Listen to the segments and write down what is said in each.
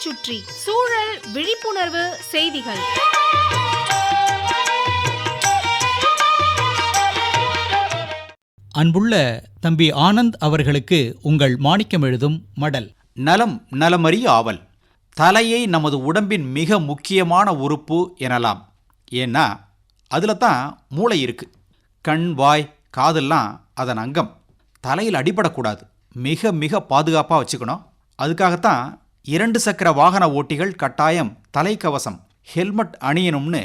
சுற்றி சூழல் விழிப்புணர்வு செய்திகள். அன்புள்ள தம்பி ஆனந்த் அவர்களுக்கு உங்கள் மாணிக்கம் எழுதும் மடல். நலம் நலமறிய ஆவல். தலையை நமது உடம்பின் மிக முக்கியமான உறுப்பு எனலாம். ஏன்னா அதில் தான் மூளை இருக்குது. கண், வாய், காதெல்லாம் அதன் அங்கம். தலையில் அடிபடக்கூடாது, மிக மிக பாதுகாப்பாக வச்சுக்கணும். அதுக்காகத்தான் 2 சக்கர வாகன ஓட்டிகள் கட்டாயம் தலைக்கவசம் ஹெல்மெட் அணியணும்னு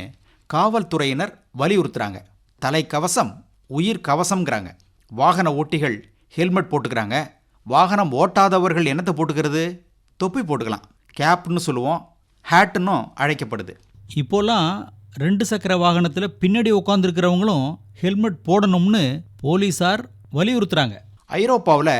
காவல்துறையினர் வலியுறுத்துறாங்க. தலைக்கவசம் உயிர் கவசம்ங்கிறாங்க. வாகன ஓட்டிகள் ஹெல்மெட் போட்டுக்கிறாங்க. வாகனம் ஓட்டாதவர்கள் என்னத்தை போட்டுக்கிறது? தொப்பி போட்டுக்கலாம். கேப்னு சொல்லுவோம், ஹேட்டுன்னும் அழைக்கப்படுது. இப்போலாம் 2 சக்கர வாகனத்தில் பின்னாடி உட்காந்துருக்கிறவங்களும் ஹெல்மெட் போடணும்னு போலீஸார் வலியுறுத்துறாங்க. ஐரோப்பாவில்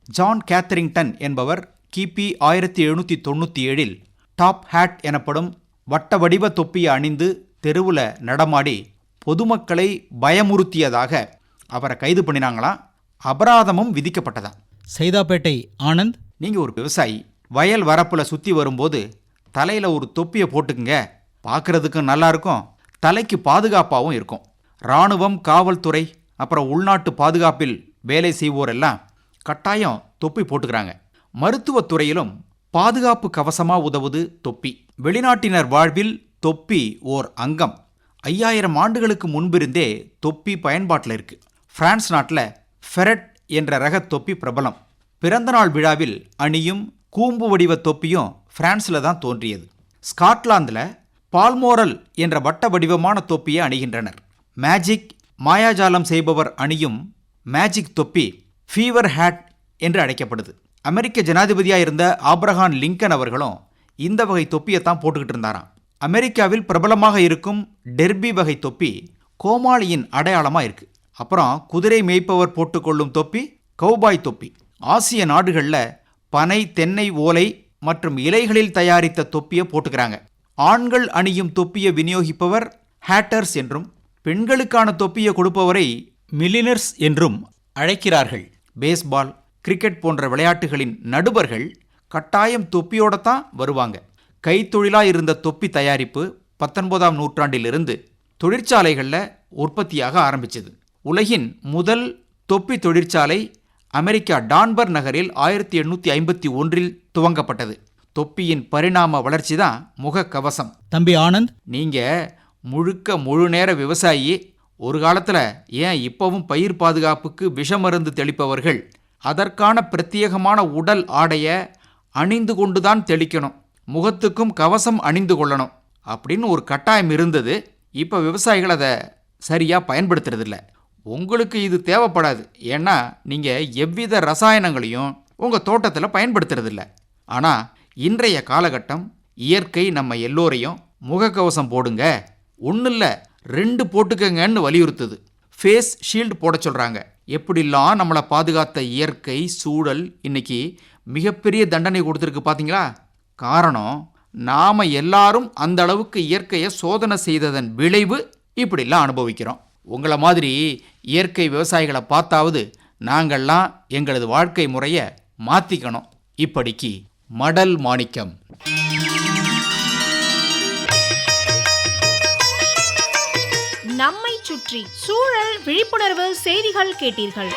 ஜான் கேத்தரிங்டன் என்பவர் கிபி 1797 டாப் ஹேட் எனப்படும் வட்ட வடிவ தொப்பியை அணிந்து தெருவில் நடமாடி பொதுமக்களை பயமுறுத்தியதாக அவரை கைது பண்ணினாங்களாம். அபராதமும் விதிக்கப்பட்டதான். சைதாப்பேட்டை ஆனந்த், நீங்கள் ஒரு விவசாயி வயல் வரப்பில் சுற்றி வரும்போது தலையில் ஒரு தொப்பியை போட்டுக்குங்க. பார்க்குறதுக்கும் நல்லா இருக்கும், தலைக்கு பாதுகாப்பாகவும் இருக்கும். இராணுவம், காவல்துறை, அப்புறம் உள்நாட்டு பாதுகாப்பில் வேலை செய்வோரெல்லாம் கட்டாயம் தொப்பி போட்டுக்கிறாங்க. மருத்துவத்துறையிலும் பாதுகாப்பு கவசமாக உதவுது தொப்பி. வெளிநாட்டினர் வாழ்வில் தொப்பி ஓர் அங்கம். 5000 ஆண்டுகளுக்கு முன்பிருந்தே தொப்பி பயன்பாட்டில் இருக்குது. பிரான்ஸ் நாட்டில் ஃபெரட் என்ற ரக தொப்பி பிரபலம். பிறந்தநாள் விழாவில் அணியும் கூம்பு வடிவ தொப்பியும் பிரான்ஸில் தான் தோன்றியது. ஸ்காட்லாந்தில் பால்மோரல் என்ற வட்ட வடிவமான தொப்பியை அணிகின்றனர். மேஜிக், மாயாஜாலம் செய்பவர் அணியும் மேஜிக் தொப்பி ஃபீவர் ஹேட் என்று அழைக்கப்படுது. அமெரிக்க ஜனாதிபதியாக இருந்த ஆப்ரஹாம் லிங்கன் அவர்களும் இந்த வகை தொப்பியை தான் போட்டுக்கிட்டு இருந்தாராம். அமெரிக்காவில் பிரபலமாக இருக்கும் டெர்பி வகை தொப்பி கோமாளியின் அடையாளமாக இருக்குது. அப்புறம் குதிரை மேய்ப்பவர் போட்டுக்கொள்ளும் தொப்பி கௌபாய் தொப்பி. ஆசிய நாடுகளில் பனை, தென்னை ஓலை மற்றும் இலைகளில் தயாரித்த தொப்பியை போட்டுக்கிறாங்க. ஆண்கள் அணியும் தொப்பியை விநியோகிப்பவர் ஹேட்டர்ஸ் என்றும், பெண்களுக்கான தொப்பியை கொடுப்பவரை மில்லினர்ஸ் என்றும் அழைக்கிறார்கள். பேஸ்பால், கிரிக்கெட் போன்ற விளையாட்டுகளின் நடுவர்கள் கட்டாயம் தொப்பியோடு தான் வருவாங்க. கைத்தொழிலாக இருந்த தொப்பி தயாரிப்பு 19ஆம் நூற்றாண்டிலிருந்து தொழிற்சாலைகளில் உற்பத்தியாக ஆரம்பிச்சது. உலகின் முதல் தொப்பி தொழிற்சாலை அமெரிக்கா டான்பர் நகரில் 1851 துவங்கப்பட்டது. தொப்பியின் பரிணாம வளர்ச்சி தான் முகக்கவசம். தம்பி ஆனந்த், நீங்கள் முழு நேர விவசாயி. ஒரு காலத்தில், ஏன் இப்போவும் பயிர் பாதுகாப்புக்கு விஷமருந்து தெளிப்பவர்கள் அதற்கான பிரத்யேகமான உடல் ஆடைய அணிந்து கொண்டு தான் தெளிக்கணும், முகத்துக்கும் கவசம் அணிந்து கொள்ளணும் அப்படின்னு ஒரு கட்டாயம் இருந்தது. இப்போ விவசாயிகள் அதை சரியாக பயன்படுத்துறதில்ல. உங்களுக்கு இது தேவைப்படாது, ஏன்னா நீங்கள் எவ்வித ரசாயனங்களையும் உங்கள் தோட்டத்தில் பயன்படுத்துறதில்ல. ஆனால் இன்றைய காலகட்டம் இயற்கை நம்ம எல்லோரையும் முகக்கவசம் போடுங்க, ஒன்றும் இல்லை 2 போட்டுக்கங்கன்னு வலியுறுத்துது. ஃபேஸ் ஷீல்டு போட சொல்கிறாங்க. எப்படிலாம் நம்மளை பாதுகாத்த இயற்கை சூழல் இன்னைக்கு மிகப்பெரிய தண்டனை கொடுத்துருக்கு பார்த்தீங்களா? காரணம், நாம் எல்லாரும் அந்த அளவுக்கு இயற்கையை சோதனை செய்ததன் விளைவு இப்படிலாம் அனுபவிக்கிறோம். உங்களை மாதிரி இயற்கை விவசாயிகளை பார்த்தாவது நாங்கள்லாம் எங்களது வாழ்க்கை முறையை மாற்றிக்கணும். இப்படிக்கு மடல் மாணிக்கம். நம்மை சுற்றி சூழல் விழிப்புணர்வு செய்திகள் கேட்டீர்கள்.